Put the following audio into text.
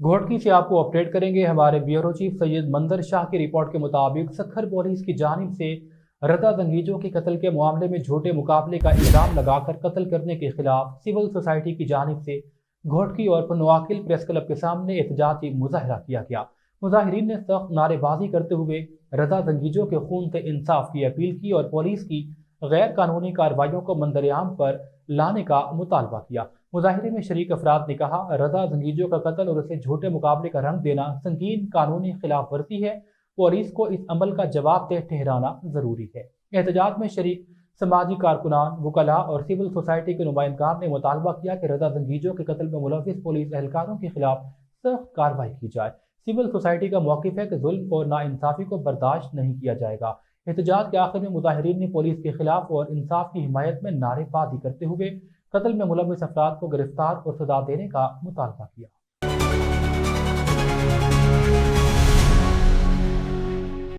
گھوٹکی سے آپ کو اپڈیٹ کریں گے۔ ہمارے بیورو چیف سید منظر شاہ کی رپورٹ کے مطابق سکھر پولیس کی جانب سے رضا زنگیجو کے قتل کے معاملے میں جھوٹے مقابلے کا الزام لگا کر قتل کرنے کے خلاف سول سوسائٹی کی جانب سے گھوٹکی اور پنوعاقل پریس کلب کے سامنے احتجاجی مظاہرہ کیا گیا۔ مظاہرین نے سخت نعرے بازی کرتے ہوئے رضا زنگیجو کے خون سے انصاف کی اپیل کی اور پولیس کی غیر قانونی کارروائیوں کو منظر عام پر لانے کا مطالبہ کیا۔ مظاہرے میں شریک افراد نے کہا، رضا زنگیجو کا قتل اور اسے جھوٹے مقابلے کا رنگ دینا سنگین قانونی خلاف ورزی ہے۔ پولیس کو اس عمل کا جواب دہ ٹھہرانا ضروری ہے۔ احتجاج میں شریک سماجی کارکنان، وکلاء اور سول سوسائٹی کے نمائندگان نے مطالبہ کیا کہ رضا زنگیجو کے قتل میں ملوث پولیس اہلکاروں کے خلاف سخت کارروائی کی جائے۔ سول سوسائٹی کا موقف ہے کہ ظلم اور ناانصافی کو برداشت نہیں کیا جائے گا۔ احتجاج کے آخر میں مظاہرین نے پولیس کے خلاف اور انصاف کی حمایت میں نعرے بازی کرتے ہوئے قتل میں ملوث افراد کو گرفتار اور سزا دینے کا مطالبہ کیا۔